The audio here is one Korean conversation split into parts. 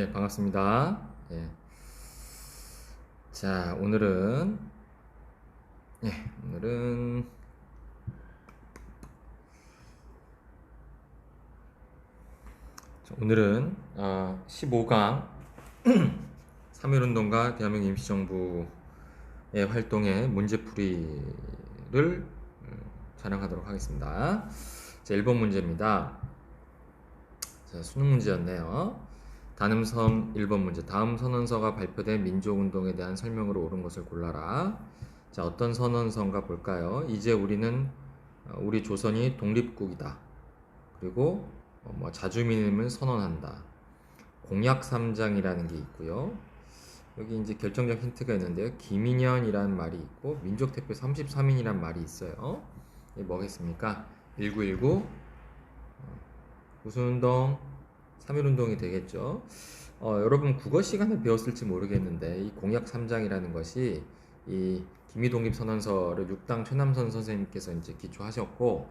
예, 반갑습니다. 예. 자, 예, 오늘은 15강 3.1운동과 대한민국 임시정부의 활동의 문제풀이를 촬영하도록 하겠습니다. 자, 1번 문제입니다. 자, 수능 문제였네요. 단음선 1번 문제. 다음 선언서가 발표된 민족운동에 대한 설명으로 옳은 것을 골라라. 자, 어떤 선언서인가 볼까요? 이제 우리 조선이 독립국이다. 그리고 자주민임을 선언한다. 공약 3장이라는 게 있고요. 여기 이제 결정적 힌트가 있는데요. 김인현이라는 말이 있고 민족대표 33인이라는 말이 있어요. 이게 뭐겠습니까? 1919 무슨운동? 3.1운동이 되겠죠. 여러분 국어 시간에 배웠을지 모르겠는데 이 공약 3장이라는 것이 이 김희독립선언서를 육당 최남선 선생님께서 이제 기초하셨고,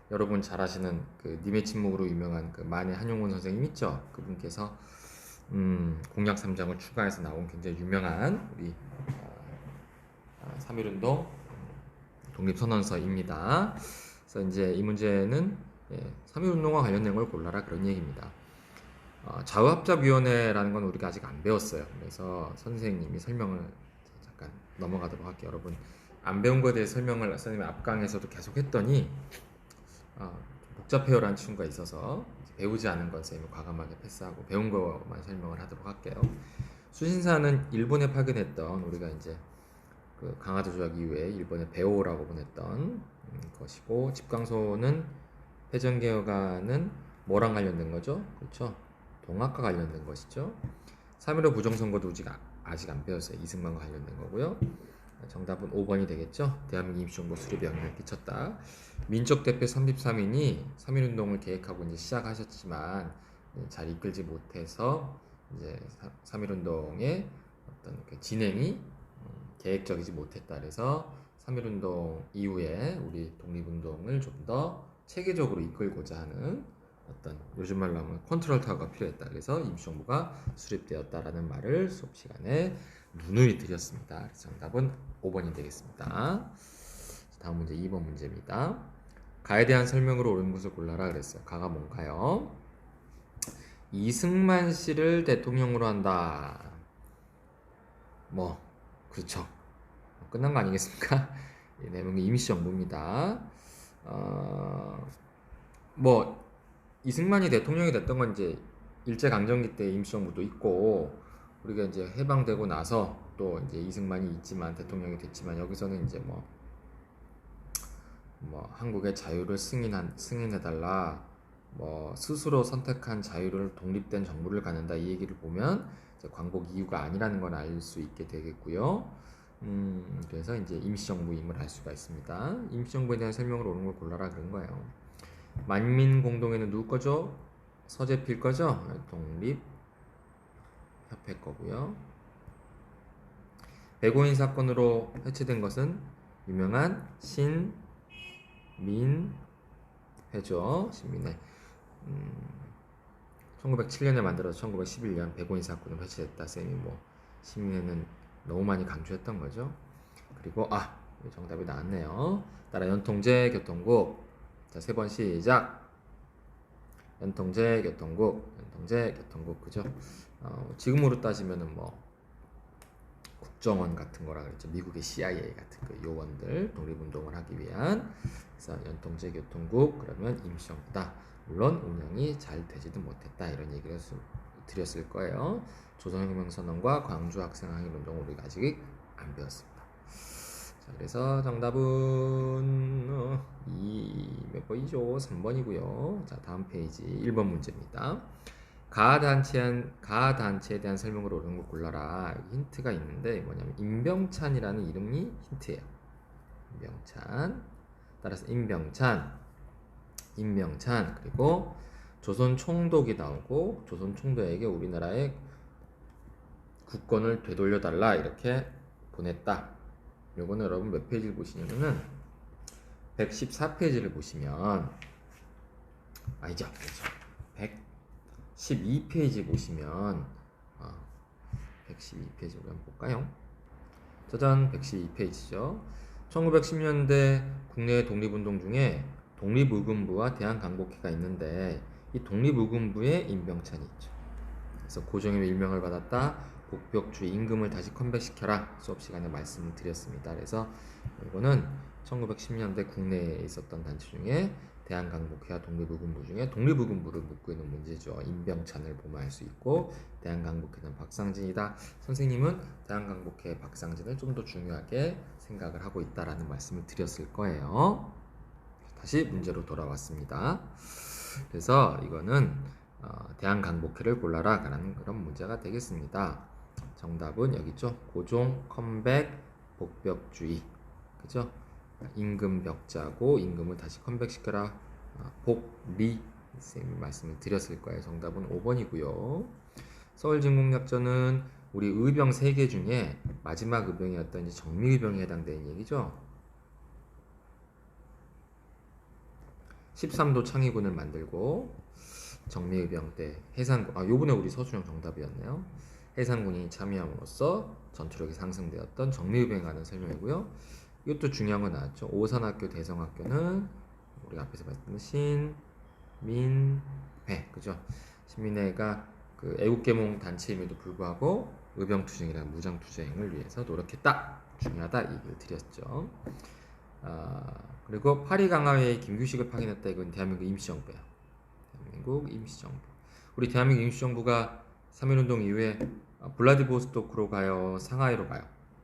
여러분 잘 아시는 그 님의 침묵으로 유명한 그 만해 한용운 선생님 있죠? 그분께서 공약 3장을 추가해서 나온 굉장히 유명한 우리 3.1운동 독립선언서입니다. 그래서 이제 이 문제는 3.1운동과 관련된 걸 골라라, 그런 얘기입니다. 자의합작위원회라는 건 우리가 아직 안 배웠어요. 그래서 선생님이 설명을 잠깐 넘어가도록 할게요. 여러분 안 배운 거에 대해 설명을 선생님이 앞강에서도 계속 했더니 복잡해요라는 친구가 있어서 배우지 않은 건 선생님이 과감하게 패스하고 배운 것만 설명을 하도록 할게요. 수신사는 일본에 파견했던, 우리가 이제 그 강화도 조약 이후에 일본에 배오라고 보냈던 것이고, 집강소는 패전개혁안은 뭐랑 관련된 거죠? 그렇죠? 동학과 관련된 것이죠. 3.15 부정선거도 아직 안 배웠어요. 이승만과 관련된 거고요. 정답은 5번이 되겠죠. 대한민국 임시정부 수립에 영향을 끼쳤다. 민족대표 33인이 3.1운동을 계획하고 이제 시작하셨지만 잘 이끌지 못해서 이제 3.1운동의 어떤 그 진행이 계획적이지 못했다. 그래서 3.1운동 이후에 우리 독립운동을 좀 더 체계적으로 이끌고자 하는 어떤, 요즘 말로 하면 컨트롤 타워가 필요했다. 그래서 임시정부가 수립되었다라는 말을 수업 시간에 누누이 드렸습니다. 그래서 정답은 5번이 되겠습니다. 다음 문제 2번 문제입니다. 가에 대한 설명으로 옳은 것을 골라라 그랬어요. 가가 뭔가요? 이승만 씨를 대통령으로 한다. 그렇죠. 끝난 거 아니겠습니까? 이 내용이 임시정부입니다. 이승만이 대통령이 됐던 건 이제 일제강점기 때 임시정부도 있고, 우리가 이제 해방되고 나서 또 이제 이승만이 있지만 대통령이 됐지만, 여기서는 이제 한국의 자유를 승인해달라, 스스로 선택한 자유를 독립된 정부를 갖는다, 이 얘기를 보면 이제 광복 이유가 아니라는 걸 알 수 있게 되겠고요. 그래서 이제 임시정부임을 알 수가 있습니다. 임시정부에 대한 설명을 옳은 걸 골라라 그런 거예요. 만민공동회는 누구 거죠? 서재필 거죠? 독립협회 거고요. 백오인 사건으로 해체된 것은 유명한 신민회죠. 신민회. 1907년에 만들어서 1911년 백오인 사건으로 해체됐다. 쌤이 신민회는 너무 많이 강조했던 거죠. 그리고 정답이 나왔네요. 따라 연통제 교통국. 자, 3번 시작. 연통제 교통국, 그죠? 지금으로 따지면은 국정원 같은 거라 그랬죠. 미국의 CIA 같은 그 요원들, 독립운동을 하기 위한. 그래서 연통제 교통국, 그러면 임시정부다. 물론 운영이 잘 되지도 못했다, 이런 얘기를 드렸을 거예요. 조선혁명선언과 광주학생항일운동을 우리가 아직 안 배웠습니다. 자, 그래서 정답은 몇 번이죠? 3번이고요. 자, 다음 페이지 1번 문제입니다. 가단체에 대한 설명을 옳은 걸 골라라. 힌트가 있는데 뭐냐면 임병찬이라는 이름이 힌트예요. 임병찬. 따라서 임병찬, 그리고 조선 총독이 나오고, 조선 총독에게 우리나라의 국권을 되돌려달라, 이렇게 보냈다. 요거는 여러분 몇 페이지를 보시냐면은 114페이지를 보시면, 아니죠, 112페이지 보시면 112페이지 우리 한번 볼까요? 짜잔, 112페이지죠. 1910년대 국내 독립운동 중에 독립의금부와 대한강복회가 있는데 이 독립의금부에 임병찬이 있죠. 그래서 고종의 일명을 받았다. 복벽주의 임금을 다시 컴백시켜라. 수업 시간에 말씀을 드렸습니다. 그래서 이거는 1910년대 국내에 있었던 단체 중에 대한강복회와 독립의금부 중에 독립의금부를 묻고 있는 문제죠. 임병찬을 보면 알 수 있고 대한강복회는 박상진이다. 선생님은 대한강복회 박상진을 좀 더 중요하게 생각을 하고 있다라는 말씀을 드렸을 거예요. 다시 문제로 돌아왔습니다. 그래서 이거는 대한강복회를 골라라 라는 그런 문제가 되겠습니다. 정답은 여기 있죠. 고종 컴백 복벽주의. 그죠? 임금 벽자고 임금을 다시 컴백시켜라. 복리 선생님이 말씀을 드렸을 거예요. 정답은 5번이고요. 서울진공약전은 우리 의병 3개 중에 마지막 의병이었던 정미의병에 해당되는 얘기죠. 13도 창의군을 만들고 정미의병 때 해산군, 요번에 우리 서준영 정답이었네요. 해산군이 참여함으로써 전투력이 상승되었던 정미의병에 관한 설명이고요. 이것도 중요한 거 나왔죠. 오산학교, 대성학교는 우리가 앞에서 봤던 신민회, 그죠? 신민회가 그 애국계몽 단체임에도 불구하고 의병투쟁이라는 무장투쟁을 위해서 노력했다. 중요하다. 이 얘기를 드렸죠. 그리고 파리강화회의 김규식을 파견했다. 이건 대한민국 임시정부예요. 대한민국 임시정부. 우리 대한민국 임시정부가 3.1운동 이후에 블라디보스토크로 가요? 상하이로 가요?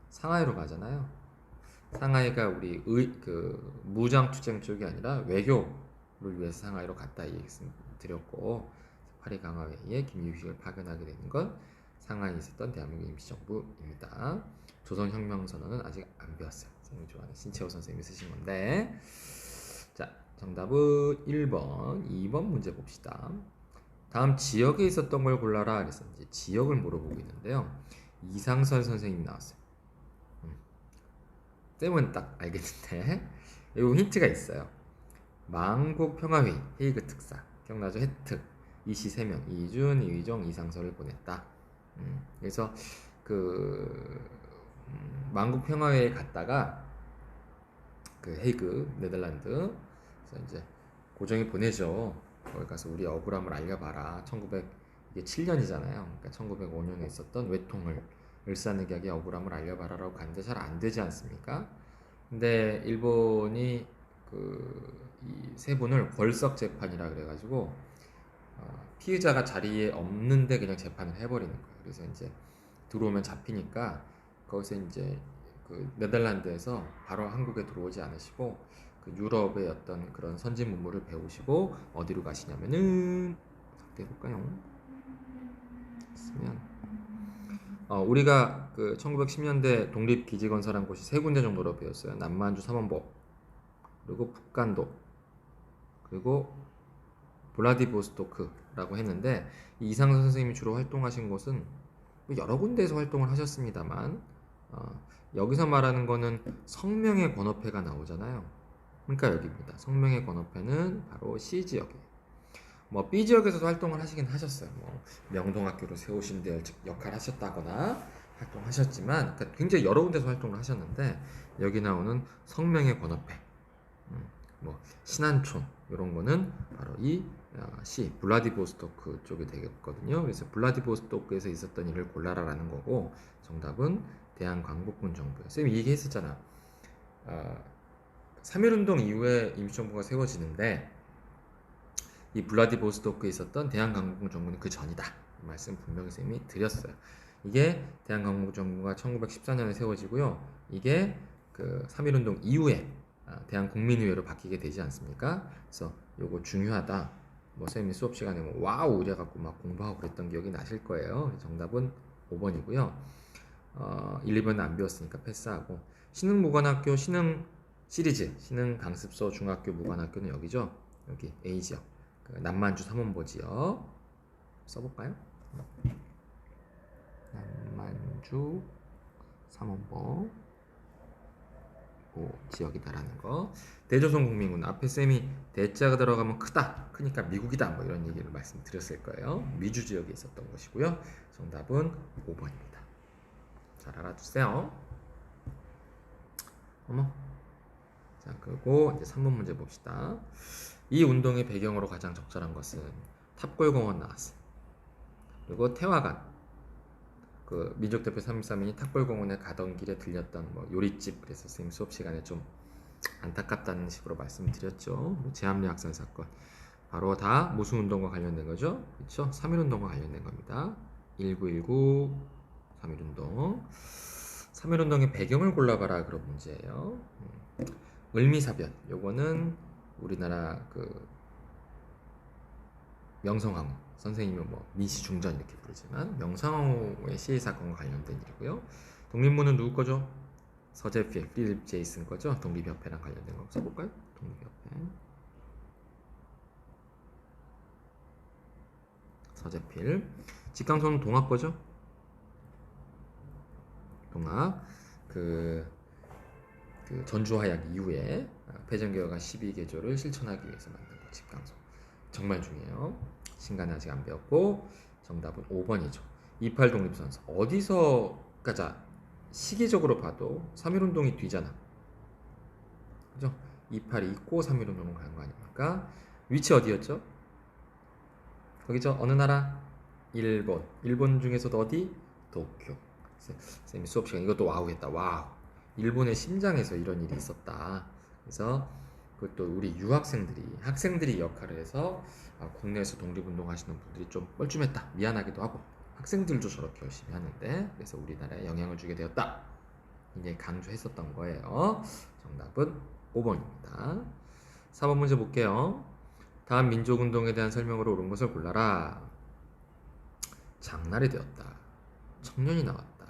상하이로 가잖아요. 상하이가 우리 무장투쟁 쪽이 아니라 외교를 위해서 상하이로 갔다 이 얘기 드렸고 파리강화회의에 김규식을 파견하게 되는 건 상하이에 있었던 대한민국 임시정부입니다. 조선혁명선언은 아직 안 배웠어요. 선생님이 좋아하는 신채호 선생님이 쓰신 건데. 자, 정답은 1번, 2번 문제 봅시다. 다음 지역에 있었던 걸 골라라. 그래서 이제 지역을 물어보고 있는데요. 이상설 선생님이 나왔어요. 쌤은 딱 알겠는데 요 힌트가 있어요. 만국평화회의 헤이그 특사 기억나죠? 혜특 이시 3명 이준, 이휘종, 이상설을 보냈다. 그래서 만국평화회의에 갔다가 그 헤이그 네덜란드 그래서 이제 고종이 보내죠. 거기 가서 우리 억울함을 알려봐라. 1907년이잖아요. 그러니까 1905년에 있었던 외통을 을사늑약의 억울함을 알려봐라라고 갔는데 잘 안 되지 않습니까? 근데 일본이 이 세 분을 걸석 재판이라 그래가지고 피의자가 자리에 없는데 그냥 재판을 해버리는 거예요. 그래서 이제 들어오면 잡히니까 거기서 이제 네덜란드에서 바로 한국에 들어오지 않으시고 유럽의 어떤 그런 선진 문물을 배우시고 어디로 가시냐면은 어떻게 해볼까요? 쓰면 우리가 1910년대 독립기지건설한 곳이 3군데 정도로 배웠어요. 남만주 삼원보 그리고 북간도 그리고 블라디보스토크라고 했는데 이상선 선생님이 주로 활동하신 곳은 여러 군데에서 활동을 하셨습니다만 여기서 말하는 거는 성명의 권업회가 나오잖아요. 그러니까 여기입니다. 성명의 권업회는 바로 C지역이에요. B지역에서도 활동을 하시긴 하셨어요. 명동학교로 세우신 데 역할을 하셨다거나 활동하셨지만 굉장히 여러 군데서 활동을 하셨는데 여기 나오는 성명의 권업회 신안촌 이런 거는 바로 이 블라디보스토크 쪽이 되겠거든요. 그래서 블라디보스토크에서 있었던 일을 골라라라는 거고 정답은 대한광복군 정부예요. 쌤이 얘기했었잖아. 3.1운동 이후에 임시정부가 세워지는데 이 블라디보스토크에 있었던 대한광복군 정부는 그 전이다. 이 말씀 분명히 쌤이 드렸어요. 이게 대한광복군 정부가 1914년에 세워지고요. 이게 3.1운동 이후에 대한국민의회로 바뀌게 되지 않습니까? 그래서 요거 중요하다. 쌤이 수업 시간에 와우 이래갖고 막 공부하고 그랬던 기억이 나실 거예요. 정답은 5번이고요. 1, 2번은 안 배웠으니까 패스하고 신흥무관학교 신흥 시리즈 신흥 강습소 중학교 무관학교는 여기죠. 여기 A지역 남만주 삼원보 지역 써볼까요? 남만주 삼원보 지역이다라는 거. 대조선 국민군 앞에 쌤이 대자가 들어가면 크니까 미국이다 이런 얘기를 말씀드렸을 거예요. 미주 지역에 있었던 것이고요. 정답은 5번입니다. 잘 알아두세요. 어머. 자, 그리고 이제 3번 문제 봅시다. 이 운동의 배경으로 가장 적절한 것은 탑골공원 나왔어. 그리고 태화관. 그 민족대표 3.13인이 탑골공원에 가던 길에 들렸던 뭐 요리집. 그래서 선생님 수업 시간에 좀 안타깝다는 식으로 말씀드렸죠. 뭐 제암리 학살 사건. 바로 다 무슨 운동과 관련된 거죠? 그렇죠? 3.1운동과 관련된 겁니다. 1919 3.1운동. 3.1운동의 배경을 골라봐라 그런 문제예요. 을미사변. 요거는 우리나라 그 명성황후 선생님은 뭐 민시중전 이렇게 부르지만 명성황후의 시해 사건과 관련된 일이고요. 독립문은 누구 거죠? 서재필, 필립 제이슨 거죠? 독립협회랑 관련된 거 써볼까요? 독립협회. 서재필. 직강소는 동학 거죠? 동학. 그 전주화약 이후에 패전개혁안 12개조를 실천하기 위해서 만든 거 직강소. 정말 중요해요. 신간은 아직 안 배웠고 정답은 5번이죠. 28 독립선서. 어디서 가자. 시기적으로 봐도 3.1운동이 뒤잖아. 그죠? 28이 있고 3.1운동은 가는 거 아닙니까? 위치 어디였죠? 거기죠? 어느 나라? 일본. 일본 중에서도 어디? 도쿄. 쌤이 수업 시간 이것도 와우 했다. 와우. 일본의 심장에서 이런 일이 있었다. 그래서 그것도 우리 유학생들이 학생들이 역할을 해서 국내에서 독립운동 하시는 분들이 좀 뻘쭘했다. 미안하기도 하고 학생들도 저렇게 열심히 하는데 그래서 우리나라에 영향을 주게 되었다. 굉장히 강조했었던 거예요. 정답은 5번입니다. 4번 문제 볼게요. 다음 민족운동에 대한 설명으로 옳은 것을 골라라. 장날이 되었다. 청년이 나왔다.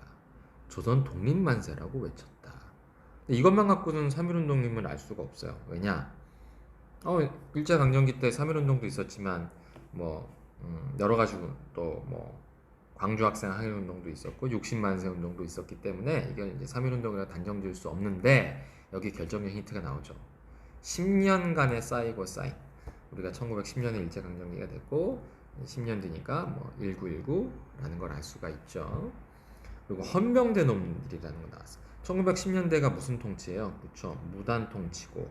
조선 독립만세라고 외쳤다. 이것만 갖고는 3.1운동임을 알 수가 없어요. 왜냐? 일제강점기 때 3.1운동도 있었지만 뭐 여러 가지 또 뭐 광주 학생 항일운동도 있었고 60만세 운동도 있었기 때문에 이건 이제 3.1운동이라 단정 지을 수 없는데 여기 결정적 힌트가 나오죠. 10년간의 쌓이고 쌓인 우리가 1910년에 일제강점기가 됐고 10년 뒤니까 뭐 1919라는 걸 알 수가 있죠. 그리고 헌병대 놈들이라는 거 나왔어. 1910년대가 무슨 통치예요? 그렇죠. 무단 통치고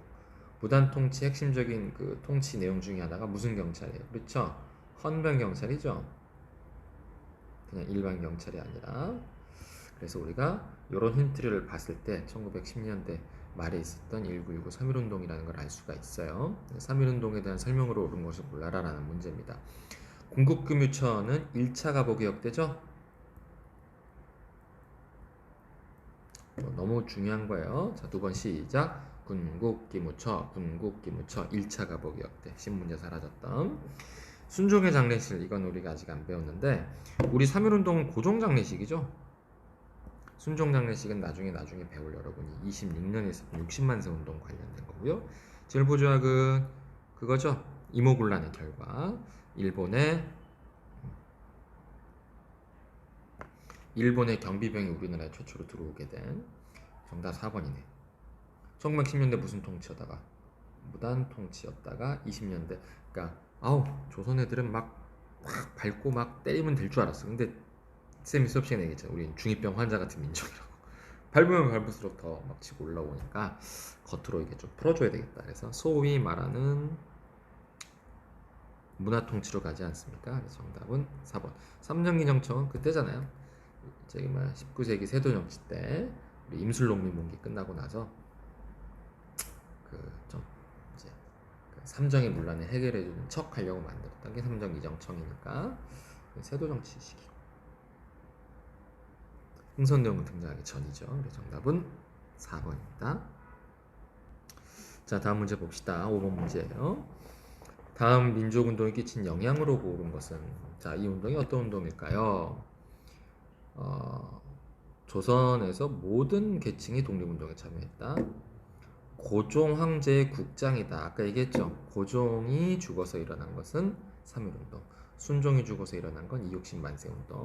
무단 통치 핵심적인 그 통치 내용 중에 하나가 무슨 경찰이에요? 그렇죠. 헌병 경찰이죠. 그냥 일반 경찰이 아니라. 그래서 우리가 이런 힌트를 봤을 때 1910년대 말에 있었던 1919 3.1운동이라는 걸 알 수가 있어요. 3.1운동에 대한 설명으로 옳은 것을 골라라라는 문제입니다. 군국금유처는 1차 가보개혁대죠? 너무 중요한 거예요. 자, 두 번 시작. 군국기무처 1차 가보개혁대. 신문제 사라졌던. 순종의 장례식. 이건 우리가 아직 안 배웠는데 우리 3.1운동은 고종장례식이죠. 순종장례식은 나중에 배울 여러분이 26년에 있었던 60만세 운동 관련된 거고요. 질보조약은 그거죠. 이모군란의 결과 일본의 경비병이 우리나라에 최초로 들어오게 된. 정답 4번이네. 1910년대 무슨 통치였다가 무단 통치였다가 20년대. 그러니까 조선 애들은 막 밟고 막 때리면 될 줄 알았어. 근데 쌤이 수업 시간에 얘기했잖아. 우린 중이병 환자 같은 민족이라고. 밟으면 밟을수록 더 막 치고 올라오니까 겉으로 이게 좀 풀어줘야 되겠다. 그래서 소위 말하는 문화 통치로 가지 않습니까? 그래서 정답은 4번. 삼정기정청은 그때잖아요. 저기 19세기 세도 정치 때 우리 임술농민봉기 끝나고 나서 좀 이제 삼정의 문란을 해결해주는 척 하려고 만들었던 게 삼정기정청이니까 세도 정치 시기. 흥선대원군 등장하기 전이죠. 그래서 정답은 4번입니다. 자, 다음 문제 봅시다. 5번 문제예요. 다음 민족운동이 끼친 영향으로 고른 것은, 자, 이 운동이 어떤 운동일까요? 조선에서 모든 계층이 독립운동에 참여했다. 고종 황제의 국장이다. 아까 얘기했죠. 고종이 죽어서 일어난 것은 3.1운동, 순종이 죽어서 일어난 건 260만세 운동,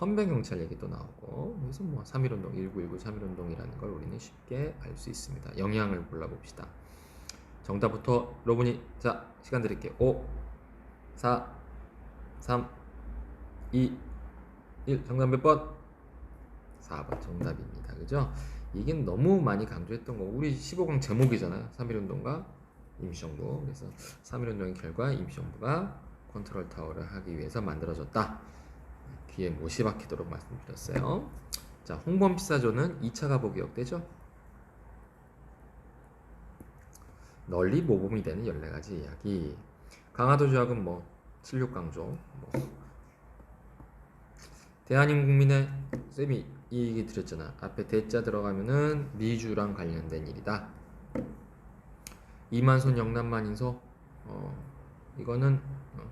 헌병경찰 얘기도 나오고. 그래서 뭐 3.1운동, 1919 3.1운동이라는 걸 우리는 쉽게 알 수 있습니다. 영향을 골라봅시다. 정답부터 여러분이, 자, 시간 드릴게요. 5 4 3 2 1. 정답 몇 번? 4번 정답입니다. 그죠? 이게 너무 많이 강조했던 거. 우리 15강 제목이잖아요. 3.1운동과 임시정부. 그래서 3.1운동의 결과 임시정부가 컨트롤 타워를 하기 위해서 만들어졌다. 귀에 못이 박히도록 말씀드렸어요. 자, 홍범 피사조는 2차 가보 기억되죠? 널리 모범이 되는 14가지 이야기. 강화도 조약은 뭐 76강조 뭐 대한민국민의 쌤이 이 얘기 드렸잖아. 앞에 대자 들어가면은 미주랑 관련된 일이다. 이만손 영남만인소 이거는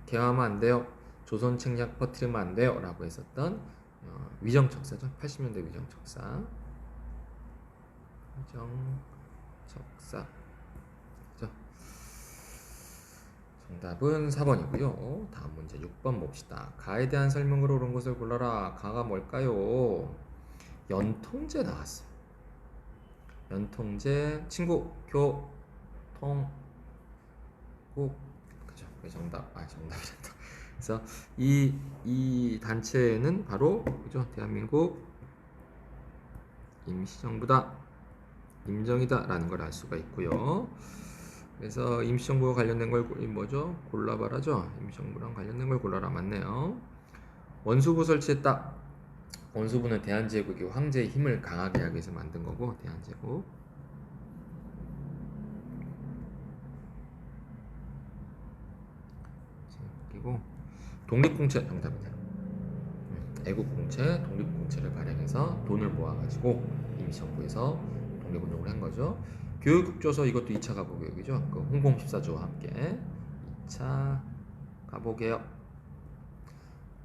개화하면 안 돼요. 조선 책략 퍼뜨리면 안 돼요 라고 했었던 위정척사죠. 80년대 위정척사. 위정척사. 정답은 4번이고요. 다음 문제 6번 봅시다. 가에 대한 설명으로 옳은 것을 골라라. 가가 뭘까요? 연통제 나왔어요. 연통제, 친구, 교, 통, 국. 그죠? 정답이란다. 그래서 이 단체는 바로 그죠? 대한민국 임시정부다. 임정이다 라는 걸 알 수가 있고요. 그래서 임시정부와 관련된 걸 뭐죠? 골라봐라죠. 임시정부랑 관련된 걸 골라라. 맞네요. 원수부 설치했다. 원수부는 대한제국이 황제의 힘을 강하게 하기 위해서 만든 거고, 대한제국. 그리고 독립공채 정답이네요. 애국공채, 독립공채를 발행해서 돈을 모아가지고 임시정부에서 독립운동을 한 거죠. 교육국조서 이것도 2차 가보교육이죠. 그 홍범 14조와 함께 2차 가보개혁.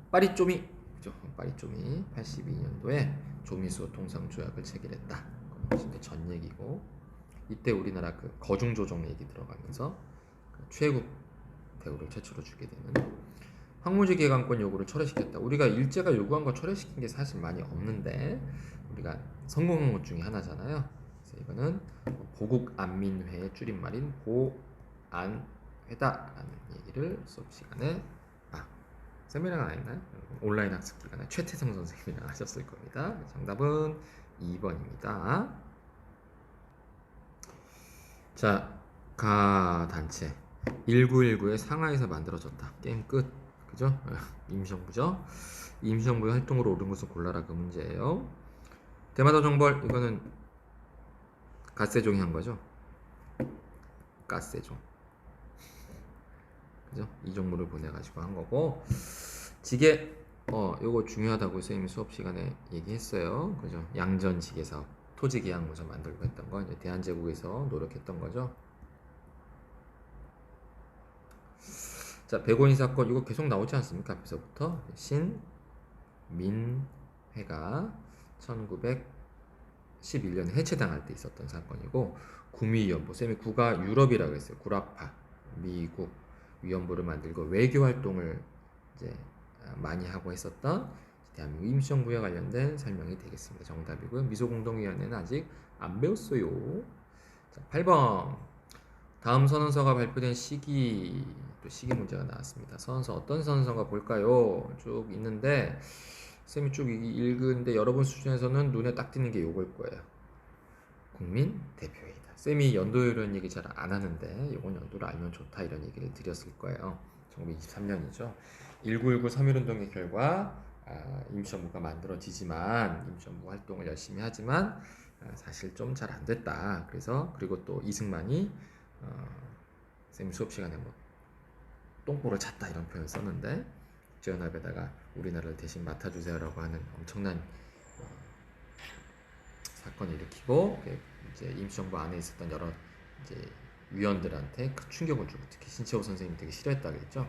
빠리쪼미, 그죠? 빠리쪼미 82년도에 조미수 통상조약을 체결했다. 진짜 전 얘기고, 이때 우리나라 그 거중조정 얘기 들어가면서 그 최국 대우를 최초로 주게 되는 황무지 개강권 요구를 철회시켰다. 우리가 일제가 요구한 거 철회시킨 게 사실 많이 없는데 우리가 성공한 것 중에 하나잖아요. 그래서 이거는 보국안민회의 줄임말인 보안회다라는 얘기를 수업 시간에 세미나가 아니나요? 온라인 학습 기간에 최태성 선생님이랑 하셨을 겁니다. 정답은 2번입니다. 자, 가 단체 1919의 상하이에서 만들어졌다. 게임 끝. 그죠? 임시정부죠. 임시정부의 활동으로 옳은 것을 골라라. 그 문제예요. 대마도 정벌, 이거는 갓세종이 한 거죠. 갓세종. 그죠? 이종무를 보내가지고 한 거고. 지게, 요거 중요하다고 선생님이 수업 시간에 얘기했어요. 그죠? 양전지게 사업, 토지 계약문서 만들고 했던 거, 이제 대한제국에서 노력했던 거죠. 자, 백원이 사건, 이거 계속 나오지 않습니까? 앞에서부터. 신민회가 1911년에 해체당할 때 있었던 사건이고, 구미위원부, 쌤이 구가 유럽이라고 했어요. 구라파, 미국 위원부를 만들고 외교 활동을 이제 많이 하고 했었던 대한민국 임시정부에 관련된 설명이 되겠습니다. 정답이고요. 미소공동위원회는 아직 안 배웠어요. 자, 8번. 다음 선언서가 발표된 시기, 또 시기 문제가 나왔습니다. 선언서, 어떤 선언서가 볼까요? 쭉 있는데 쌤이 쭉 읽는데 여러분 수준에서는 눈에 딱 띄는 게 요걸 거예요. 국민 대표회의다. 쌤이 연도 이런 얘기 잘 안 하는데 이건 연도를 알면 좋다 이런 얘기를 드렸을 거예요. 1923년이죠. 1919 3.1운동의 결과 임시정부가 만들어지지만, 임시정부 활동을 열심히 하지만 사실 좀 잘 안 됐다. 그래서 그리고 또 이승만이 쌤 수업 시간에 뭐 똥볼을 찼다 이런 표현 썼는데, 국제연합에다가 우리나라를 대신 맡아주세요라고 하는 엄청난 사건을 일으키고, 이제 임시정부 안에 있었던 여러 이제 위원들한테 큰 충격을 주고, 특히 신채호 선생님이 되게 싫어했다 그랬죠.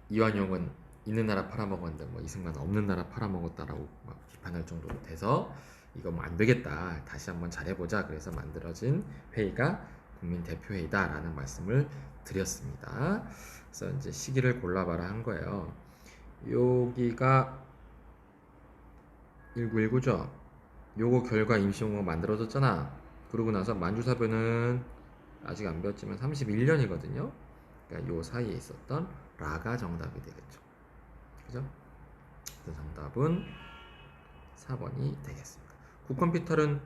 이완용은 있는 나라 팔아먹었는데 뭐 이승만은 없는 나라 팔아먹었다라고 막 비판할 정도로 돼서 이거 뭐 안 되겠다, 다시 한번 잘해보자. 그래서 만들어진 회의가 국민대표회의다라는 말씀을 드렸습니다. 그래서 이제 시기를 골라봐라 한 거예요. 여기가 1919죠. 요거 결과 임시정부가 만들어졌잖아. 그러고 나서 만주사변은 아직 안 배웠지만 31년이거든요. 그러니까 요 사이에 있었던 라가 정답이 되겠죠. 그죠? 그래서 정답은 4번이 되겠습니다. 국컴퓨터는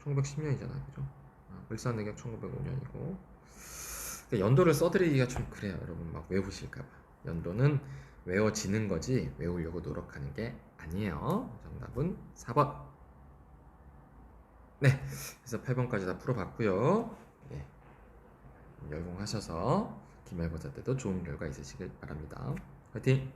1910년이잖아요. 그죠? 을사늑약 1905년이고 연도를 써드리기가 좀 그래요. 여러분 막 외우실까봐. 연도는 외워지는 거지 외우려고 노력하는 게 아니에요. 정답은 4번. 네, 그래서 8번까지 다 풀어봤고요. 예, 열공하셔서 기말고사 때도 좋은 결과 있으시길 바랍니다. 화이팅!